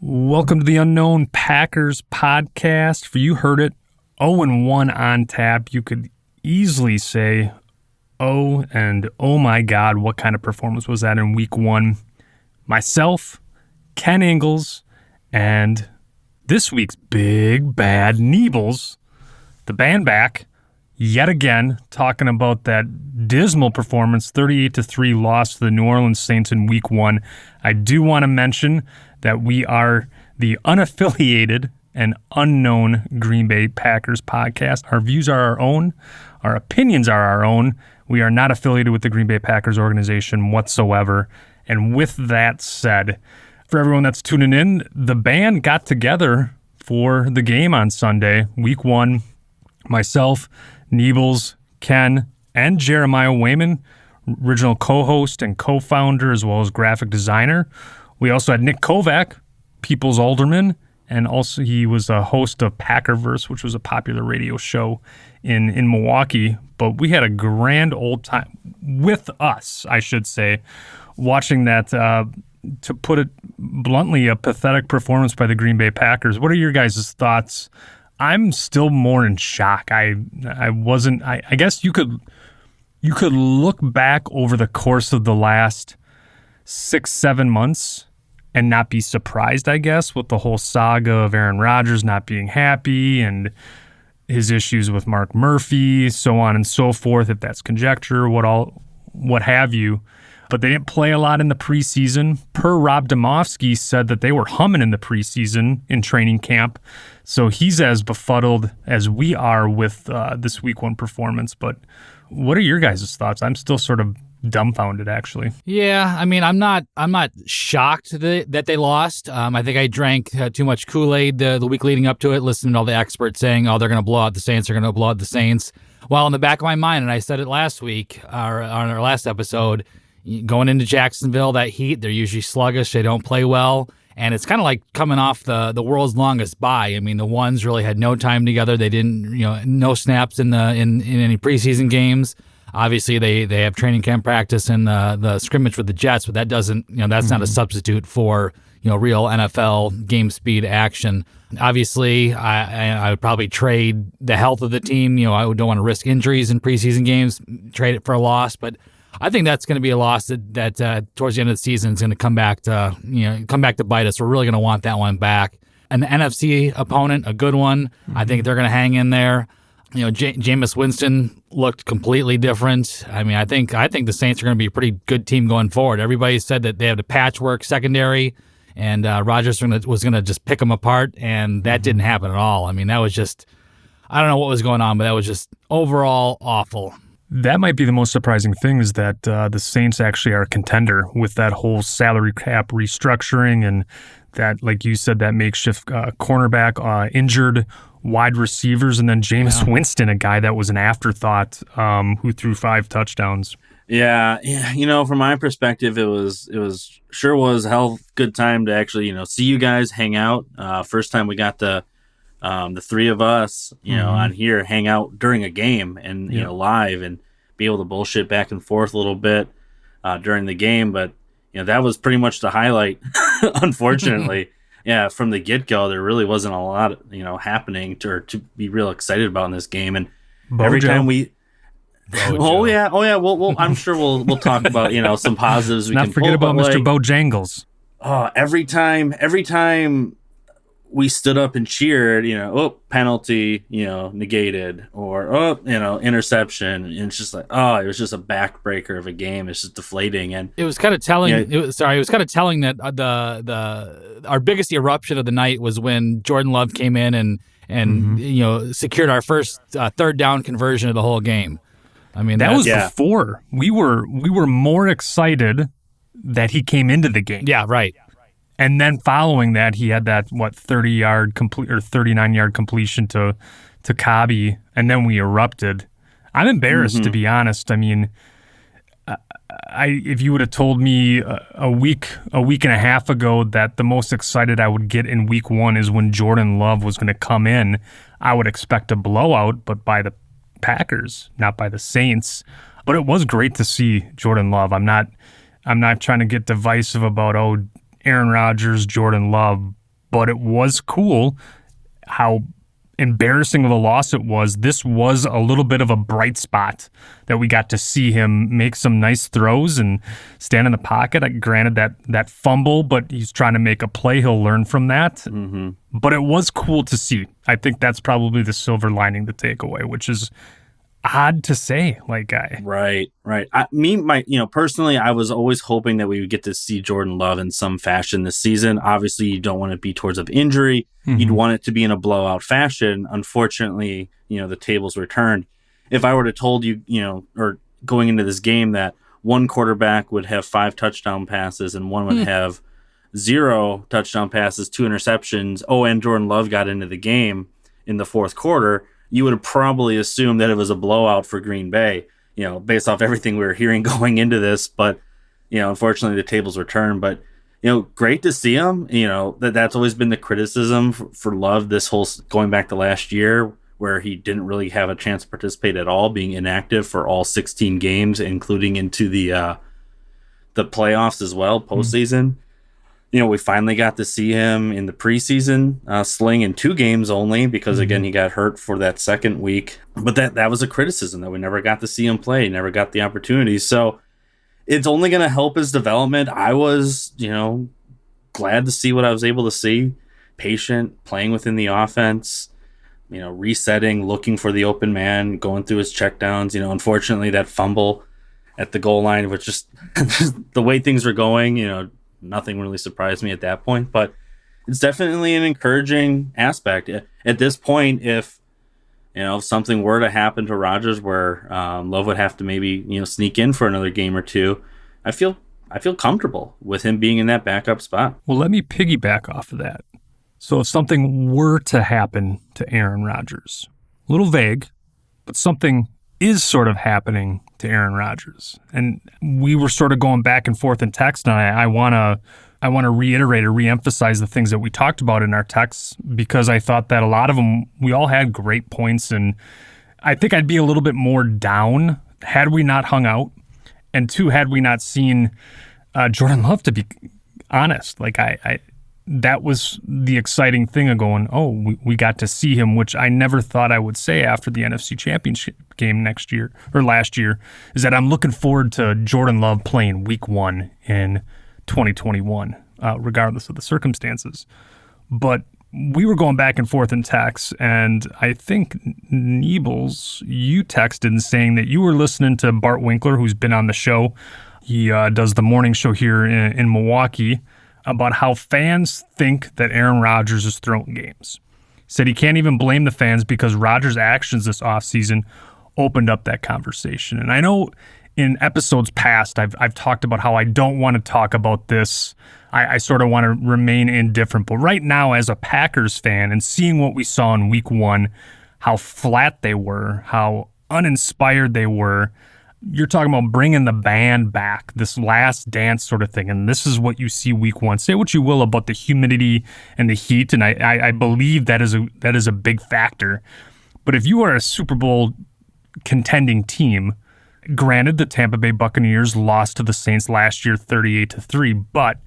Welcome to the Unknown Packers podcast. For you heard it, 0-1 on tap. You could easily say, oh my God, what kind of performance was that in week one? Myself, Ken Ingalls, and this week's big bad Niebles, the band back, yet again, talking about that dismal performance, 38-3 loss to the New Orleans Saints in week one. I do want to mention that we are the unaffiliated and unknown Green Bay Packers podcast. Our views are our own. Our opinions are our own. We are not affiliated with the Green Bay Packers organization whatsoever. And with that said, for everyone that's tuning in, the band got together for the game on Sunday, week one. Myself, Niebles, Ken, and Jeremiah Wayman, original co-host and co-founder as well as graphic designer. We also had Nick Kovac, People's Alderman, and also he was a host of Packerverse, which was a popular radio show in Milwaukee. But we had a grand old time with us, I should say, watching that, to put it bluntly, a pathetic performance by the Green Bay Packers. What are your guys' thoughts? I'm still more in shock. I guess you could look back over the course of the last 6-7 months and not be surprised, I guess, with the whole saga of Aaron Rodgers not being happy and his issues with Mark Murphy, so on and so forth, if that's conjecture, what have you. But they didn't play a lot in the preseason. Per Rob Domofsky said that they were humming in the preseason in training camp. So he's as befuddled as we are with this week one performance. But what are your guys' thoughts? I'm still sort of dumbfounded, actually. Yeah, I mean, I'm not shocked that they lost. I think I drank too much Kool-Aid the week leading up to it, listening to all the experts saying, oh, they're going to blow out the Saints, While in the back of my mind, and I said it last week, on our last episode, going into Jacksonville, that heat, they're usually sluggish, they don't play well, and it's kind of like coming off the world's longest bye. I mean, the ones really had no time together. They didn't, no snaps in any preseason games. Obviously, they have training camp practice and the scrimmage with the Jets, but that doesn't, that's not a substitute for, real NFL game speed action. Obviously, I would probably trade the health of the team. I don't want to risk injuries in preseason games, trade it for a loss, but I think that's going to be a loss that towards the end of the season is going to come back to bite us. We're really going to want that one back. An NFC opponent, a good one. I think they're going to hang in there. Jameis Winston looked completely different. I mean, I think the Saints are going to be a pretty good team going forward. Everybody said that they have the patchwork secondary, and Rodgers was going to just pick them apart, and that didn't happen at all. I mean, that was just, I don't know what was going on, but that was just overall awful. That might be the most surprising thing, is that the Saints actually are a contender with that whole salary cap restructuring and that, like you said, that makeshift cornerback, injured wide receivers, and then Jameis Winston, a guy that was an afterthought, who threw 5 touchdowns. Yeah, from my perspective, it was a hell good time to actually, see you guys hang out. First time we got the three of us, on here, hang out during a game and, live and be able to bullshit back and forth a little bit during the game. But, that was pretty much the highlight, unfortunately. Yeah, from the get-go, there really wasn't a lot, happening to be real excited about in this game. And every time we... Oh yeah. Well, I'm sure we'll talk about, some positives we Not can forget pull, about Mr. Bojangles. Every time we stood up and cheered, penalty, negated, or interception. And it's just like, it was just a backbreaker of a game. It's just deflating, and it was kind of telling. It was kind of telling that our biggest eruption of the night was when Jordan Love came in and secured our first third down conversion of the whole game. I mean, that was before we were more excited that he came into the game. Yeah, right. And then following that, he had that 30-yard complete or 39-yard completion to Cobby, and then we erupted. I'm embarrassed, to be honest. I mean, if you would have told me a week and a half ago that the most excited I would get in week one is when Jordan Love was going to come in, I would expect a blowout, but by the Packers, not by the Saints. But it was great to see Jordan Love. I'm not trying to get divisive about Aaron Rodgers, Jordan Love, but it was cool how embarrassing of a loss it was. This was a little bit of a bright spot that we got to see him make some nice throws and stand in the pocket. Granted that fumble, but he's trying to make a play. He'll learn from that. Mm-hmm. But it was cool to see. I think that's probably the silver lining to take away, which is odd to say, Right. Personally, I was always hoping that we would get to see Jordan Love in some fashion this season. Obviously, you don't want it to be towards of injury. Mm-hmm. You'd want it to be in a blowout fashion. Unfortunately, the tables were turned. If I were to told you, or going into this game that one quarterback would have 5 touchdown passes and one would have 0 touchdown passes, 2 interceptions, and Jordan Love got into the game in the fourth quarter, you would have probably assumed that it was a blowout for Green Bay, based off everything we were hearing going into this. But, unfortunately, the tables were turned. But, great to see him. That's always been the criticism for Love this whole going back to last year, where he didn't really have a chance to participate at all, being inactive for all 16 games, including into the playoffs as well, postseason. We finally got to see him in the preseason sling in 2 games only because, again, he got hurt for that second week. But that was a criticism that we never got to see him play, never got the opportunity. So it's only going to help his development. I was, glad to see what I was able to see. Patient, playing within the offense, resetting, looking for the open man, going through his checkdowns. Unfortunately, that fumble at the goal line was just the way things were going, nothing really surprised me at that point, but it's definitely an encouraging aspect. At this point, if something were to happen to Rodgers where Love would have to maybe sneak in for another game or two, I feel comfortable with him being in that backup spot. Well, let me piggyback off of that. So if something were to happen to Aaron Rodgers, a little vague, but something is sort of happening to Aaron Rodgers. And we were sort of going back and forth in text, and I want to reiterate or reemphasize the things that we talked about in our texts, because I thought that a lot of them, we all had great points, and I think I'd be a little bit more down had we not hung out, and 2, had we not seen Jordan Love, to be honest. That was the exciting thing of going, we got to see him, which I never thought I would say after the NFC Championship game last year, is that I'm looking forward to Jordan Love playing week 1 in 2021, regardless of the circumstances. But we were going back and forth in texts, and I think, Niebles, you texted and saying that you were listening to Bart Winkler, who's been on the show. He does the morning show here in Milwaukee, about how fans think that Aaron Rodgers is throwing games. He said he can't even blame the fans because Rodgers' actions this offseason opened up that conversation. And I know in episodes past, I've talked about how I don't want to talk about this. I sort of want to remain indifferent. But right now, as a Packers fan and seeing what we saw in week 1, how flat they were, how uninspired they were, you're talking about bringing the band back, this last dance sort of thing, and this is what you see week 1. Say what you will about the humidity and the heat, and I believe that is a big factor. But if you are a Super Bowl contending team, granted the Tampa Bay Buccaneers lost to the Saints last year 38-3, but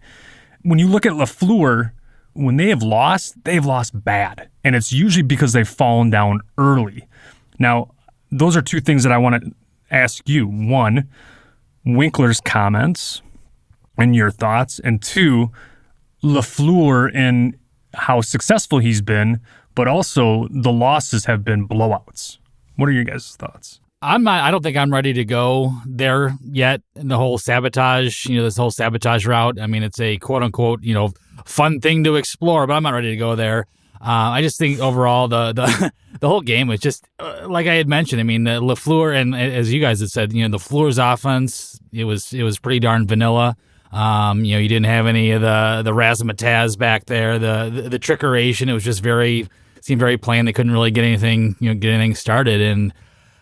when you look at LaFleur, when they have lost bad, and it's usually because they've fallen down early. Now, those are 2 things that I want to ask you. 1, Winkler's comments and your thoughts, and 2, LaFleur and how successful he's been, but also the losses have been blowouts. What are your guys' thoughts? I don't think I'm ready to go there yet in the whole sabotage, this whole sabotage route. I mean, it's a quote unquote, fun thing to explore, but I'm not ready to go there. I just think overall the whole game was just like I had mentioned. I mean, the LaFleur, and as you guys had said, LaFleur's offense, it was pretty darn vanilla. You didn't have any of the razzmatazz back there, the trickeration. It was just seemed very plain. They couldn't really get anything started. And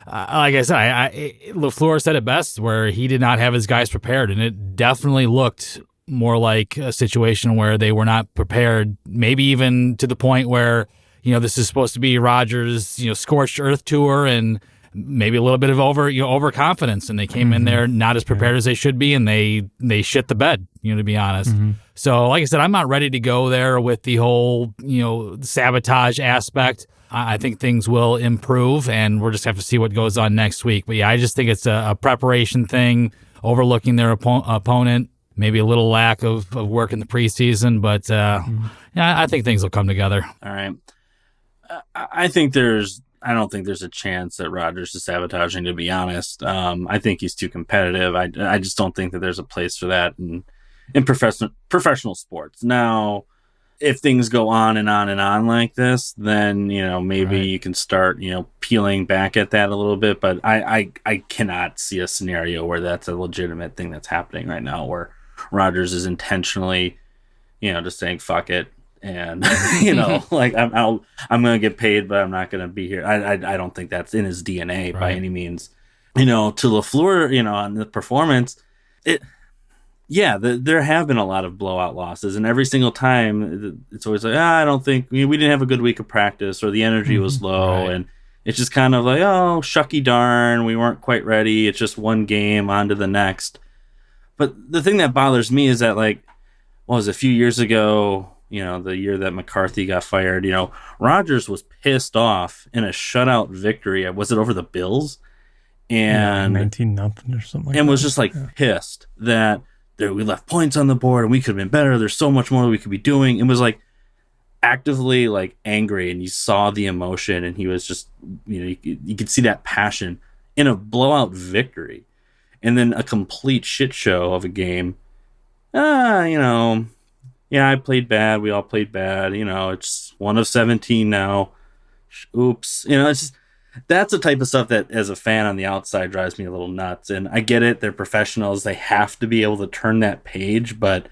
like I said, LaFleur said it best, where he did not have his guys prepared, and it definitely looked more like a situation where they were not prepared, maybe even to the point where, this is supposed to be Rodgers', scorched earth tour, and maybe a little bit of overconfidence, and they came in there not as prepared as they should be, and they shit the bed. to be honest. So, like I said, I'm not ready to go there with the whole, sabotage aspect. I think things will improve, and we'll just have to see what goes on next week. But yeah, I just think it's a preparation thing, overlooking their opponent, maybe a little lack of work in the preseason. But yeah, I think things will come together. All right. I don't think there's a chance that Rodgers is sabotaging, to be honest. I think he's too competitive. I just don't think that there's a place for that in professional sports. Now, if things go on and on and on like this, then, maybe you can start, peeling back at that a little bit. But I cannot see a scenario where that's a legitimate thing that's happening right now, where Rodgers is intentionally, just saying, fuck it. And, like I'm going to get paid, but I'm not going to be here. I don't think that's in his DNA by any means. To LaFleur, on the performance, there have been a lot of blowout losses, and every single time it's always like, I don't think we didn't have a good week of practice, or the energy was low, and it's just kind of like, oh, shucky darn, we weren't quite ready. It's just one game, on to the next. But the thing that bothers me is that, like, what was it, a few years ago, the year that McCarthy got fired, Rodgers was pissed off in a shutout victory. Was it over the Bills? And 19-0 or something like that. And was just pissed that we left points on the board and we could have been better. There's so much more we could be doing. It was actively angry, and you saw the emotion, and he was just, you could see that passion in a blowout victory. And then a complete shit show of a game. I played bad. We all played bad. It's 1 of 17 now. Oops. It's just, that's the type of stuff that, as a fan on the outside, drives me a little nuts. And I get it. They're professionals. They have to be able to turn that page. But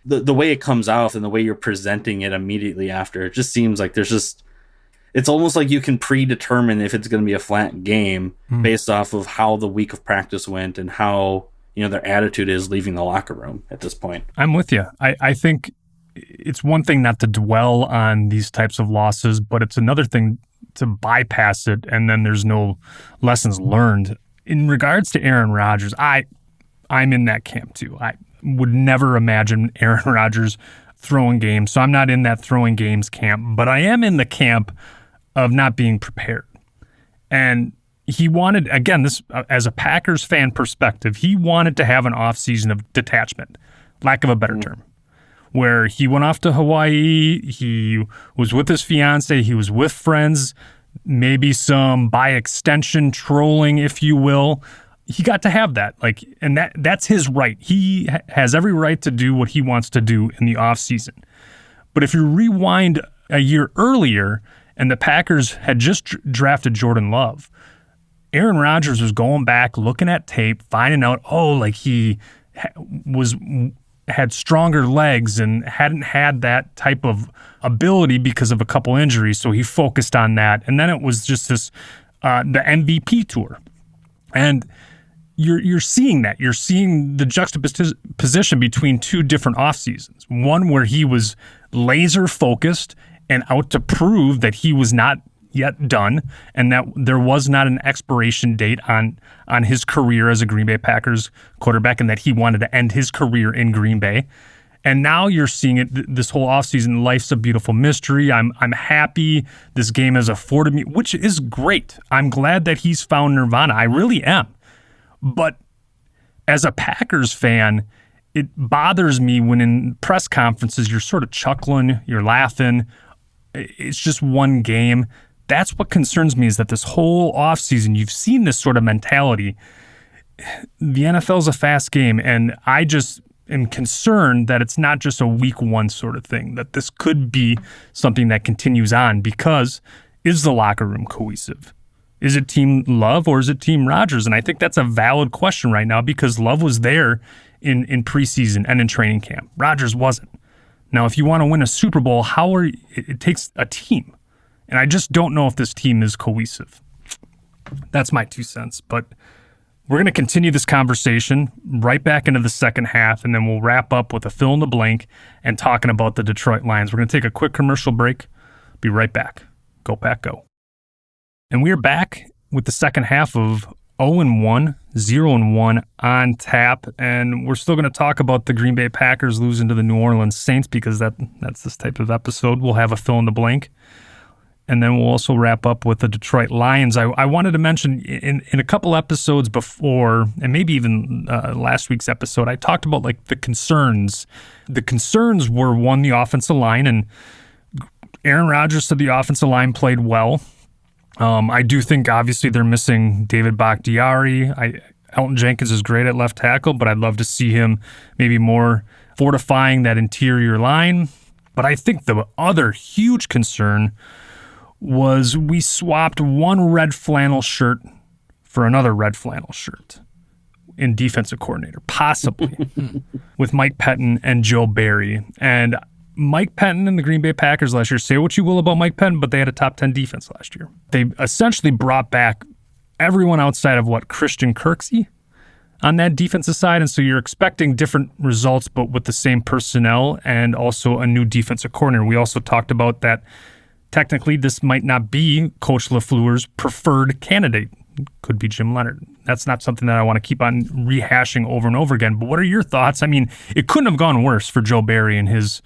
the way it comes out and the way you're presenting it immediately after, it just seems like it's almost like you can predetermine if it's going to be a flat game based off of how the week of practice went and how, their attitude is leaving the locker room at this point. I'm with you. I think it's one thing not to dwell on these types of losses, but it's another thing to bypass it, and then there's no lessons learned. In regards to Aaron Rodgers, I'm in that camp too. I would never imagine Aaron Rodgers throwing games, so I'm not in that throwing games camp, but I am in the camp of not being prepared. And he wanted, again, this as a Packers fan perspective, he wanted to have an offseason of detachment, lack of a better term, where he went off to Hawaii, he was with his fiance, he was with friends, maybe some, by extension, trolling, if you will. He got to have that, and that's his right. He has every right to do what he wants to do in the offseason. But if you rewind a year earlier, and the Packers had just drafted Jordan Love, Aaron Rodgers was going back, looking at tape, finding out, he had stronger legs and hadn't had that type of ability because of a couple injuries, so he focused on that. And then it was just this, the MVP tour. And you're seeing that. You're seeing the juxtaposition between two different off seasons. One where he was laser focused and out to prove that he was not yet done, and that there was not an expiration date on his career as a Green Bay Packers quarterback, and that he wanted to end his career in Green Bay. And now you're seeing it this whole offseason. Life's a beautiful mystery. I'm happy this game has afforded me, which is great. I'm glad that he's found nirvana. I really am. But as a Packers fan, it bothers me when in press conferences you're sort of chuckling, you're laughing. It's just one game. That's what concerns me, is that this whole offseason, you've seen this sort of mentality. The NFL is a fast game, and I just am concerned that it's not just a week one sort of thing, that this could be something that continues on, because is the locker room cohesive? Is it Team Love or is it Team Rodgers? And I think that's a valid question right now, because Love was there in preseason and in training camp. Rodgers wasn't. Now, if you want to win a Super Bowl, it takes a team. And I just don't know if this team is cohesive. That's my 2 cents. But we're going to continue this conversation right back into the second half, and then we'll wrap up with a fill in the blank and talking about the Detroit Lions. We're going to take a quick commercial break. Be right back. Go Pack Go. And we are back with the second half of 0-1, 0-1 on tap, and we're still going to talk about the Green Bay Packers losing to the New Orleans Saints because that's this type of episode. We'll have a fill in the blank. And then we'll also wrap up with the Detroit Lions. I wanted to mention in a couple episodes before, and maybe even last week's episode, I talked about like the concerns. The concerns were, one, the offensive line, and Aaron Rodgers said the offensive line played well. I do think obviously they're missing David Bakhtiari. Elton Jenkins is great at left tackle, but I'd love to see him maybe more fortifying that interior line. But I think the other huge concern was we swapped one red flannel shirt for another red flannel shirt in defensive coordinator, possibly, with Mike Pettin and Joe Barry. And Mike Pettin and the Green Bay Packers last year, say what you will about Mike Pettin, but they had a top 10 defense last year. They essentially brought back everyone outside of, Christian Kirksey on that defensive side. And so you're expecting different results, but with the same personnel and also a new defensive coordinator. We also talked about that technically this might not be Coach LaFleur's preferred candidate. Could be Jim Leonard. That's not something that I want to keep on rehashing over and over again. But what are your thoughts? I mean, it couldn't have gone worse for Joe Barry in his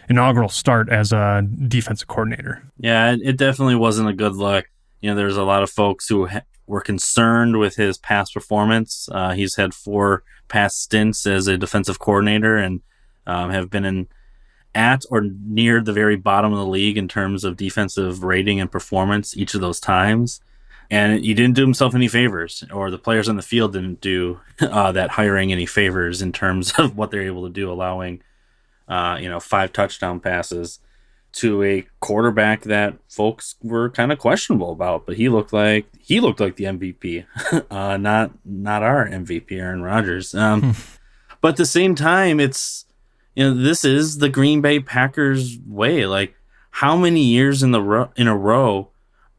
inaugural start as a defensive coordinator. Yeah, it definitely wasn't a good look. There's a lot of folks who were concerned with his past performance. He's had 4 past stints as a defensive coordinator and have been at or near the very bottom of the league in terms of defensive rating and performance each of those times. And he didn't do himself any favors, or the players on the field didn't do that hiring any favors in terms of what they're able to do, allowing 5 touchdown passes to a quarterback that folks were kind of questionable about. But he looked like the MVP, not our MVP, Aaron Rodgers. But at the same time, it's this is the Green Bay Packers way. Like, how many years in a row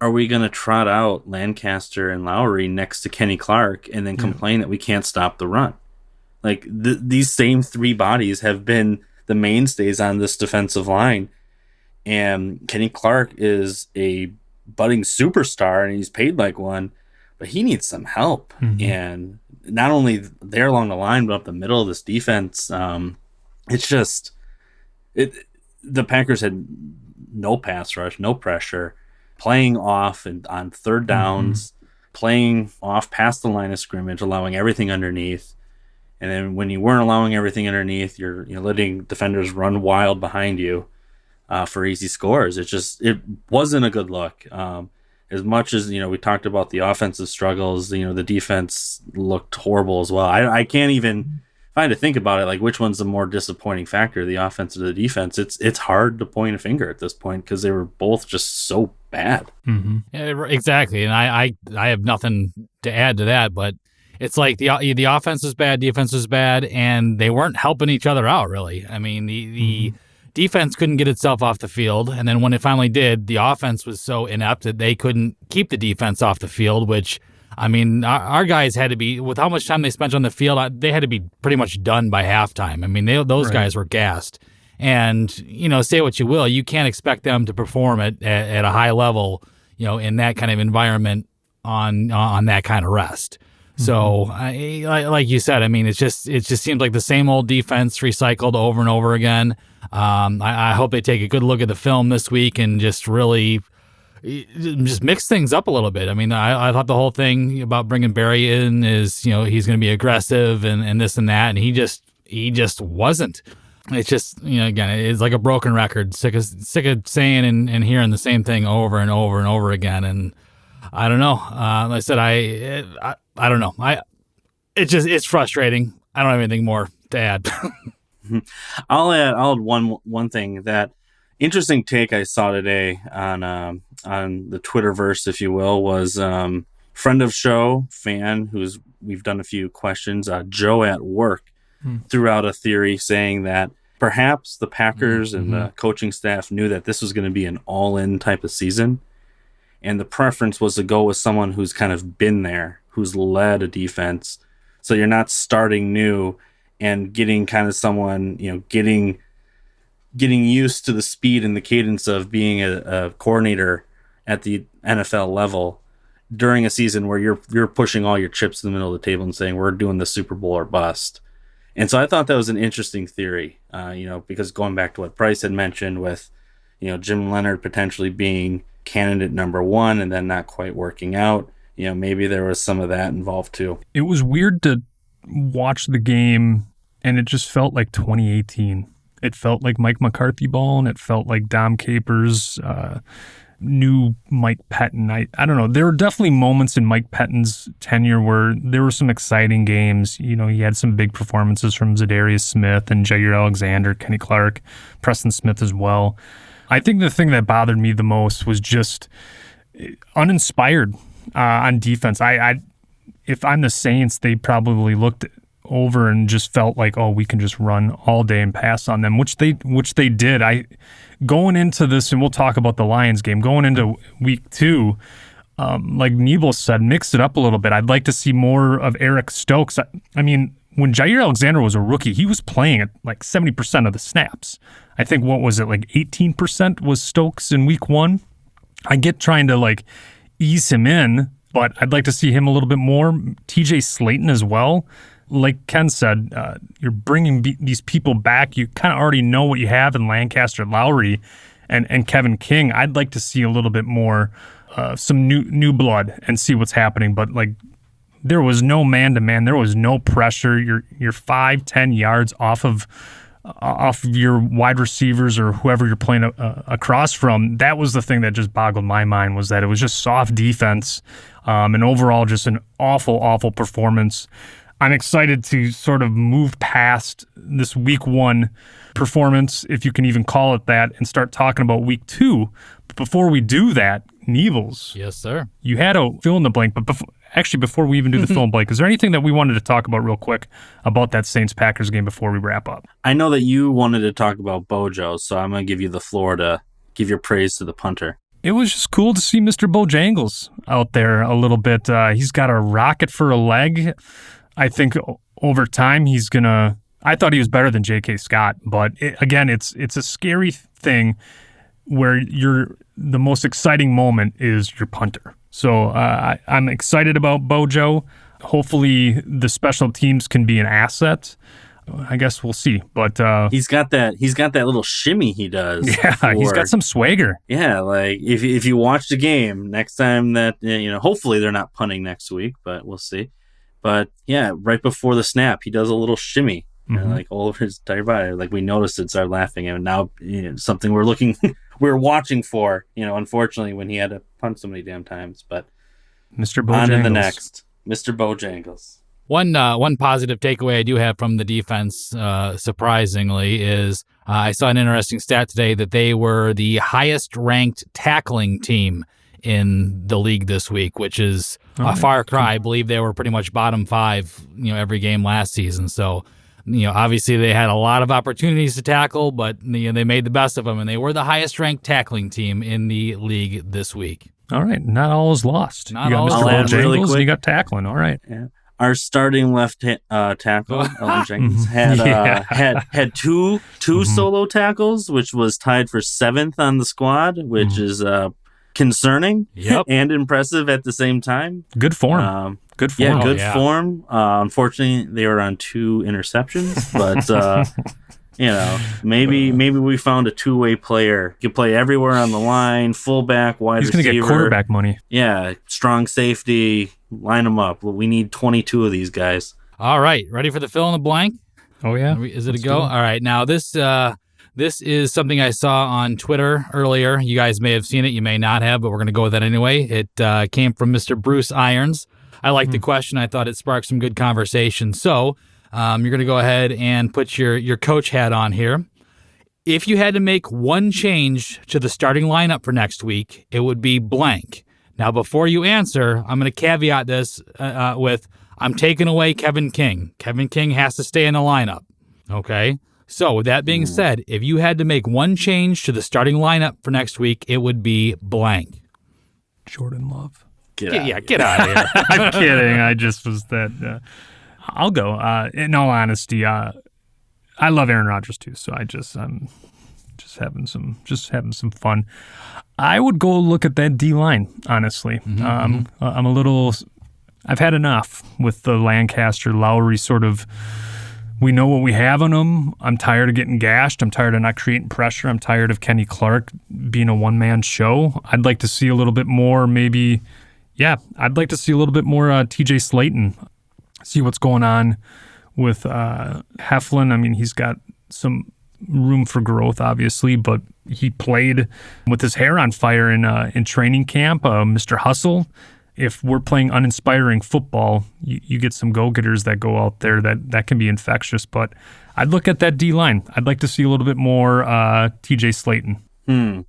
are we going to trot out Lancaster and Lowry next to Kenny Clark and then complain that we can't stop the run? Like, these same 3 bodies have been the mainstays on this defensive line. And Kenny Clark is a budding superstar and he's paid like one, but he needs some help. Mm-hmm. And not only there along the line, but up the middle of this defense, it's just the Packers had no pass rush, no pressure, playing off and on third downs, playing off past the line of scrimmage, allowing everything underneath. And then when you weren't allowing everything underneath, you're letting defenders run wild behind you for easy scores. It wasn't a good look. As much as we talked about the offensive struggles, the defense looked horrible as well. I can't even, if I had to think about it, like which one's the more disappointing factor, the offense or the defense. It's hard to point a finger at this point because they were both just so bad. Mm-hmm. Yeah, exactly, and I have nothing to add to that, but it's like the offense was bad, defense was bad, and they weren't helping each other out really. I mean, the defense couldn't get itself off the field, and then when it finally did, the offense was so inept that they couldn't keep the defense off the field, which, I mean, our guys had to be, with how much time they spent on the field, they had to be pretty much done by halftime. I mean, those guys were gassed. And, say what you will, you can't expect them to perform at a high level, in that kind of environment on that kind of rest. So, like you said, I mean, it just seems like the same old defense recycled over and over again. I hope they take a good look at the film this week and just really just mix things up a little bit. I mean, I thought the whole thing about bringing Barry in is, he's going to be aggressive and this and that, and he just wasn't. It's just, again, it's like a broken record. Sick of saying and hearing the same thing over and over and over again. And I don't know. Like I said, I don't know. It's frustrating. I don't have anything more to add. I'll add one thing. That interesting take I saw today on the Twitterverse, if you will, was friend of show, fan we've done a few questions. Joe at work threw out a theory saying that perhaps the Packers and the coaching staff knew that this was going to be an all-in type of season, and the preference was to go with someone who's kind of been there, who's led a defense, so you're not starting new and getting kind of someone, getting used to the speed and the cadence of being a coordinator at the NFL level during a season where you're pushing all your chips in the middle of the table and saying we're doing the Super Bowl or bust. And so I thought that was an interesting theory, because going back to what Price had mentioned with, Jim Leonard potentially being candidate number one and then not quite working out, maybe there was some of that involved too. It was weird to watch the game, and it just felt like 2018. It felt like Mike McCarthy ball, and it felt like Dom Capers, new Mike Pettin. I don't know. There were definitely moments in Mike Pettin's tenure where there were some exciting games. He had some big performances from Zadarius Smith and Jair Alexander, Kenny Clark, Preston Smith as well. I think the thing that bothered me the most was just uninspired on defense. If I'm the Saints, they probably looked over and just felt like, oh, we can just run all day and pass on them, which they did. Going into this, and we'll talk about the Lions game, going into week 2, like Nebel said, mix it up a little bit. I'd like to see more of Eric Stokes. I mean, when Jair Alexander was a rookie, he was playing at like 70% of the snaps. I think, what was it, like 18% was Stokes in week 1? I get trying to like ease him in, but I'd like to see him a little bit more. TJ Slayton as well. Like Ken said, you're bringing these people back. You kind of already know what you have in Lancaster, Lowry, and Kevin King. I'd like to see a little bit more, some new blood, and see what's happening. But like, there was no man-to-man. There was no pressure. You're 5-10 yards off of your wide receivers or whoever you're playing across from. That was the thing that just boggled my mind, was that it was just soft defense, and overall just an awful performance. I'm excited to sort of move past this week 1 performance, if you can even call it that, and start talking about week 2. But before we do that, Nevels. Yes, sir. You had a fill in the blank, but before we even do the fill in the blank, is there anything that we wanted to talk about real quick about that Saints-Packers game before we wrap up? I know that you wanted to talk about Bojo, so I'm going to give you the floor to give your praise to the punter. It was just cool to see Mr. Bojangles out there a little bit. He's got a rocket for a leg. I think over time he's going to – I thought he was better than J.K. Scott, but again, it's a scary thing where the most exciting moment is your punter. So I'm excited about Bojo. Hopefully the special teams can be an asset. I guess we'll see. But he's got that little shimmy he does. Yeah, he's got some swagger. Yeah, like if you watch the game next time that hopefully they're not punting next week, but we'll see. But yeah, right before the snap, he does a little shimmy, like all over his entire body. Like we noticed it, started laughing, and now something we're watching for. Unfortunately, when he had to punt so many damn times. But Mr. Bojangles. On to the next, Mr. Bojangles. One positive takeaway I do have from the defense, surprisingly, is I saw an interesting stat today that they were the highest ranked tackling team in the league this week, which is a far cry. I believe they were pretty much bottom 5, every game last season. So, obviously they had a lot of opportunities to tackle, but they made the best of them, and they were the highest ranked tackling team in the league this week. All right, not all is lost. Not you got all Mr. is Bojangles, lost. and you got tackling. All right. Yeah. Our starting left tackle, Ellen Jenkins, had two solo tackles, which was tied for 7th on the squad, which is concerning and impressive at the same time. Good form. Good form. Yeah, good form. Unfortunately, they were on 2 interceptions, but maybe we found a two-way player. He can play everywhere on the line, fullback, wide receiver. He's going to get quarterback money. Yeah, strong safety. Line them up. We need 22 of these guys. All right, ready for the fill in the blank? Oh yeah. Is it a go? All right. Now this is something I saw on Twitter earlier. You guys may have seen it, you may not have, but we're going to go with that anyway. It came from Mr. Bruce Irons. I liked the question. I thought it sparked some good conversation. So you're going to go ahead and put your coach hat on here. If you had to make one change to the starting lineup for next week, it would be blank. Now, before you answer, I'm going to caveat this with I'm taking away Kevin King. Kevin King has to stay in the lineup. Okay? So, with that being said, if you had to make one change to the starting lineup for next week, it would be blank. Jordan Love. Get out of here. I'm kidding. I just was that. I'll go. In all honesty, I love Aaron Rodgers too, so I'm just just having some fun. I would go look at that D line, honestly. I've had enough with the Lancaster Lowry sort of. We know what we have on them. I'm tired of getting gashed. I'm tired of not creating pressure. I'm tired of Kenny Clark being a one-man show. I'd like to see a little bit more I'd like to see a little bit more TJ Slayton. See what's going on with Heflin. I mean, he's got some room for growth, obviously, but he played with his hair on fire in training camp, Mr. Hustle. If we're playing uninspiring football, you get some go-getters that go out there that can be infectious. But I'd look at that D-line. I'd like to see a little bit more TJ Slayton. You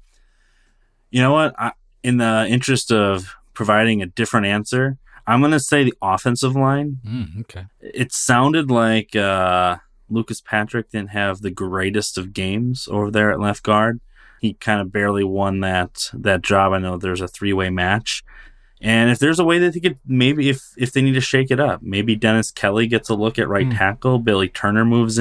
know what? In the interest of providing a different answer, I'm going to say the offensive line. Okay. It sounded like Lucas Patrick didn't have the greatest of games over there at left guard. He kind of barely won that job. I know there's a 3-way match. And if there's a way that he could, maybe if they need to shake it up, maybe Dennis Kelly gets a look at right tackle. Billy Turner moves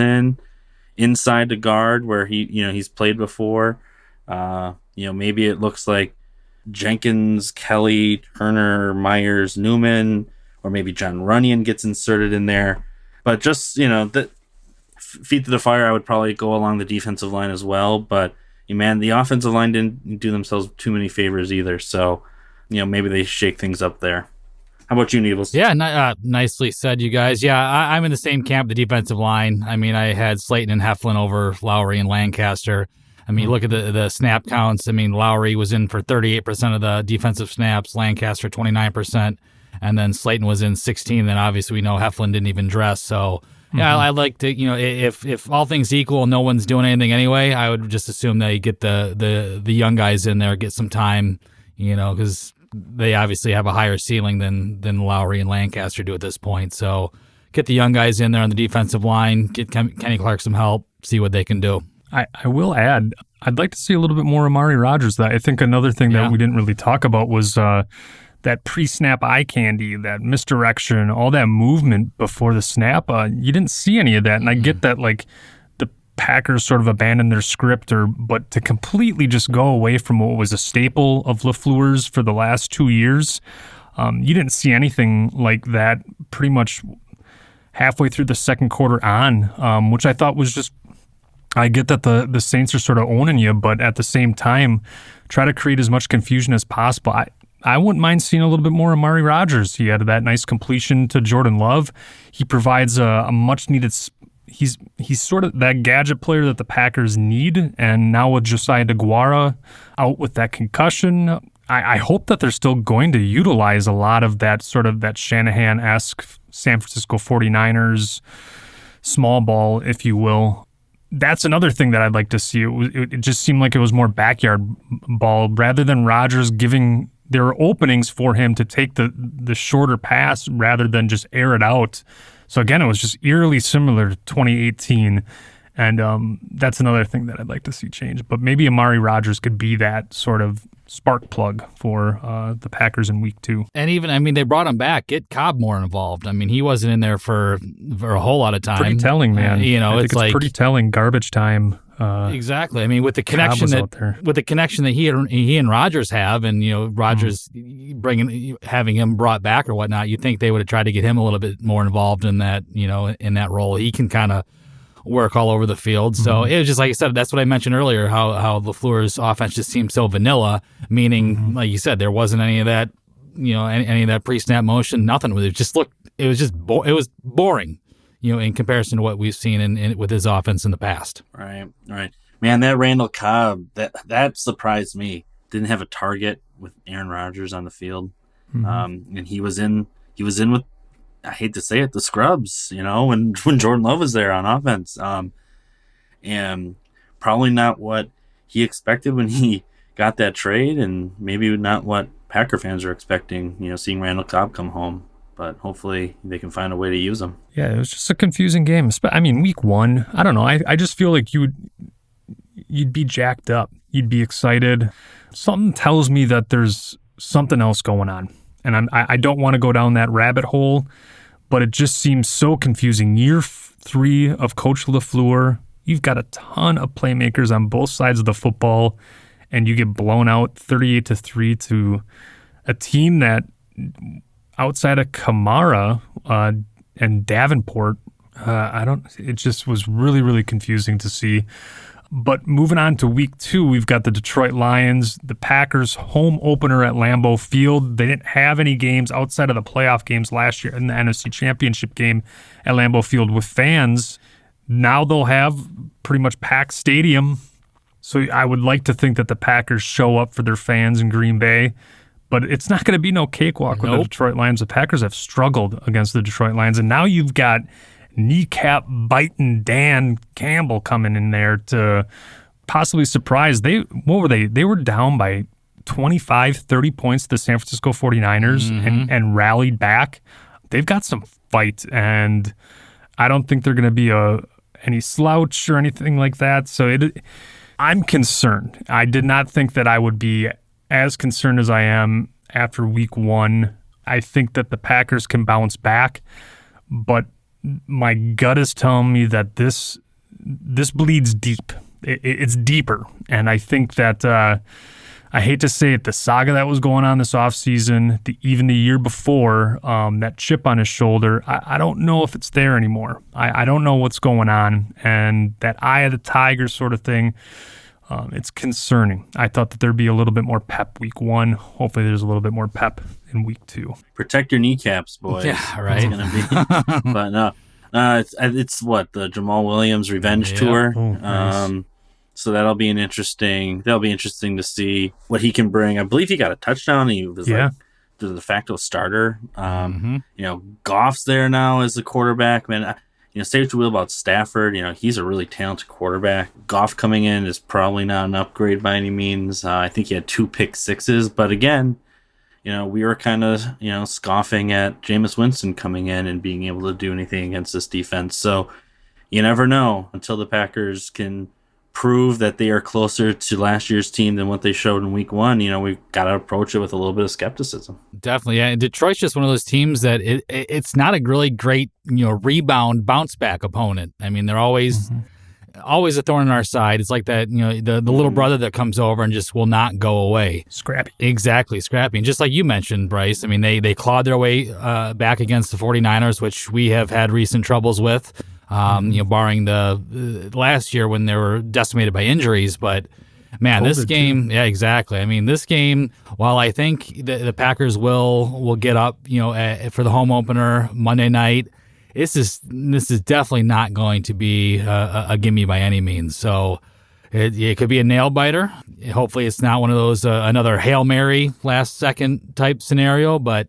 inside the guard where he's played before. Maybe it looks like Jenkins, Kelly, Turner, Myers, Newman, or maybe John Runyon gets inserted in there. But just, the feet to the fire, I would probably go along the defensive line as well. But, man, the offensive line didn't do themselves too many favors either. So, maybe they shake things up there. How about you, Needles? Yeah, nicely said, you guys. Yeah, I'm in the same camp, the defensive line. I mean, I had Slayton and Heflin over Lowry and Lancaster. I mean, look at the snap counts. I mean, Lowry was in for 38% of the defensive snaps, Lancaster 29%, and then Slayton was in 16. Then obviously we know Heflin didn't even dress. So, yeah, I like to, if all things equal, no one's doing anything anyway, I would just assume that you get the young guys in there, get some time, because they obviously have a higher ceiling than Lowry and Lancaster do at this point. So get the young guys in there on the defensive line, get Kenny Clark some help, see what they can do. I will add, I'd like to see a little bit more Amari Rogers. I think another thing that we didn't really talk about was that pre-snap eye candy, that misdirection, all that movement before the snap. You didn't see any of that, and I get that the Packers sort of abandoned their script, but to completely just go away from what was a staple of LaFleur's for the last 2 years, you didn't see anything like that pretty much halfway through the second quarter on, which I thought was just, I get that the Saints are sort of owning you, but at the same time, try to create as much confusion as possible. I wouldn't mind seeing a little bit more Amari Rogers. He had that nice completion to Jordan Love. He provides a much-needed He's sort of that gadget player that the Packers need, and now with Josiah DeGuara out with that concussion, I hope that they're still going to utilize a lot of that sort of that Shanahan-esque San Francisco 49ers small ball, if you will. That's another thing that I'd like to see. It just seemed like it was more backyard ball rather than Rodgers giving. There were openings for him to take the shorter pass rather than just air it out. So again, it was just eerily similar to 2018, and that's another thing that I'd like to see change. But maybe Amari Rogers could be that sort of spark plug for the Packers in week 2. And even, they brought him back. Get Cobb more involved. I mean, he wasn't in there for a whole lot of time. Pretty telling, man. I think it's like pretty telling. Garbage time. Exactly. I mean, with the connection that he and Rodgers have, and Rodgers having him brought back or whatnot, you think they would have tried to get him a little bit more involved in that, in that role. He can kind of work all over the field. So it was just like I said, that's what I mentioned earlier, how LaFleur's offense just seemed so vanilla, meaning, like you said, there wasn't any of that, any of that pre-snap motion, nothing. It was boring, in comparison to what we've seen with his offense in the past. Right. Man, that Randall Cobb, that surprised me. Didn't have a target with Aaron Rodgers on the field. And he was in with, I hate to say it, the scrubs, when Jordan Love was there on offense. And probably not what he expected when he got that trade, and maybe not what Packer fans are expecting, seeing Randall Cobb come home. But hopefully they can find a way to use him. Yeah, it was just a confusing game. I mean, week 1, I don't know. I just feel like you'd be jacked up. You'd be excited. Something tells me that there's something else going on. And I don't want to go down that rabbit hole, but it just seems so confusing. Year 3 of Coach LaFleur, you've got a ton of playmakers on both sides of the football, and you get blown out 38-3 to a team that, outside of Kamara and Davenport, it just was really, really confusing to see. But moving on to week 2, we've got the Detroit Lions, the Packers home opener at Lambeau Field. They didn't have any games outside of the playoff games last year in the NFC Championship game at Lambeau Field with fans. Now they'll have pretty much packed stadium. So I would like to think that the Packers show up for their fans in Green Bay. But it's not going to be no cakewalk with the Detroit Lions. The Packers have struggled against the Detroit Lions. And now you've got kneecap biting Dan Campbell coming in there to possibly surprise. What were they? They were down by 25, 30 points to the San Francisco 49ers and rallied back. They've got some fight, and I don't think they're going to be any slouch or anything like that. So I'm concerned. I did not think that I would be as concerned as I am after week 1. I think that the Packers can bounce back, but my gut is telling me that this bleeds deep. It's deeper. And I think that, I hate to say it, the saga that was going on this offseason, even the year before, that chip on his shoulder, I don't know if it's there anymore. I don't know what's going on. And that eye of the tiger sort of thing, it's concerning. I thought that there'd be a little bit more pep week 1. Hopefully there's a little bit more pep in week 2. Protect your kneecaps, boys. Yeah, right. It's gonna be, but no, it's what the Jamal Williams revenge tour. Oh, nice. So that'll be interesting to see what he can bring. I believe he got a touchdown. He was like the de facto starter. Goff's there now as the quarterback. Man, say what you will about Stafford. He's a really talented quarterback. Goff coming in is probably not an upgrade by any means. I think he had 2 pick sixes, but again, we were kind of, scoffing at Jameis Winston coming in and being able to do anything against this defense. So you never know until the Packers can prove that they are closer to last year's team than what they showed in week 1. We've got to approach it with a little bit of skepticism. Definitely. Yeah. And Detroit's just one of those teams that it's not a really great, rebound bounce back opponent. I mean, they're always a thorn in our side. It's like that, the little brother that comes over and just will not go away. Scrappy. Exactly. Scrappy. And just like you mentioned, Bryce, I mean, they clawed their way back against the 49ers, which we have had recent troubles with. Barring the last year when they were decimated by injuries. But, man, this game, yeah, exactly. I mean, this game, while I think the Packers will get up, for the home opener Monday night, this is definitely not going to be a gimme by any means. So it could be a nail biter. Hopefully it's not one of those another Hail Mary last second type scenario, but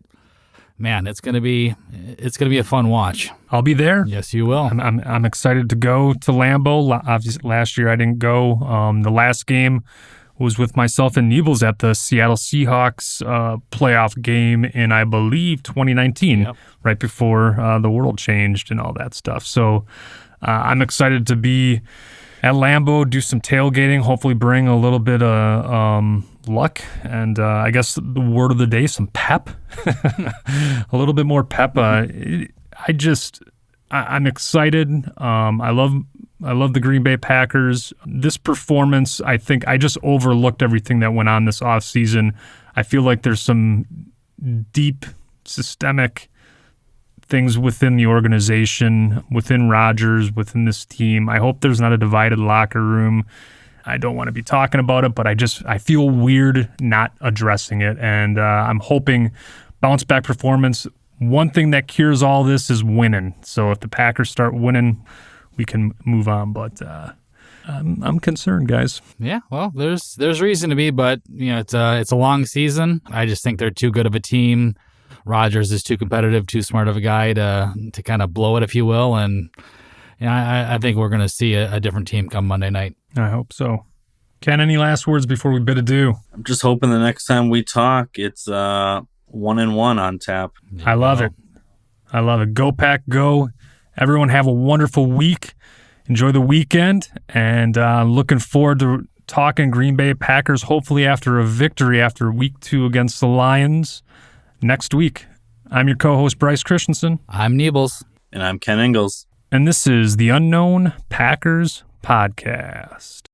man, it's gonna be a fun watch. I'll be there. Yes, you will. I'm excited to go to Lambeau. Obviously, last year I didn't go. The last game was with myself and Niebels at the Seattle Seahawks playoff game in, I believe, 2019, right before the world changed and all that stuff. So I'm excited to be at Lambeau, do some tailgating, hopefully bring a little bit of luck, and I guess the word of the day, some pep. A little bit more pep. I'm excited. I love the Green Bay Packers. This performance, I think I just overlooked everything that went on this offseason. I feel like there's some deep systemic things within the organization, within Rodgers, within this team. I hope there's not a divided locker room. I don't want to be talking about it, but I feel weird not addressing it. And I'm hoping bounce back performance. One thing that cures all this is winning. So if the Packers start winning, we can move on. But I'm concerned, guys. Yeah, well, there's reason to be, but it's a long season. I just think they're too good of a team. Rodgers is too competitive, too smart of a guy to kind of blow it, if you will. And I think we're going to see a different team come Monday night. I hope so. Ken, any last words before we bid adieu? I'm just hoping the next time we talk, it's 1-1 on tap. I love it. I love it. Go Pack, go. Everyone have a wonderful week. Enjoy the weekend. And looking forward to talking Green Bay Packers, hopefully after a victory after week 2 against the Lions next week. I'm your co-host, Bryce Christensen. I'm Niebels. And I'm Ken Ingalls. And this is the Unknown Packers Podcast.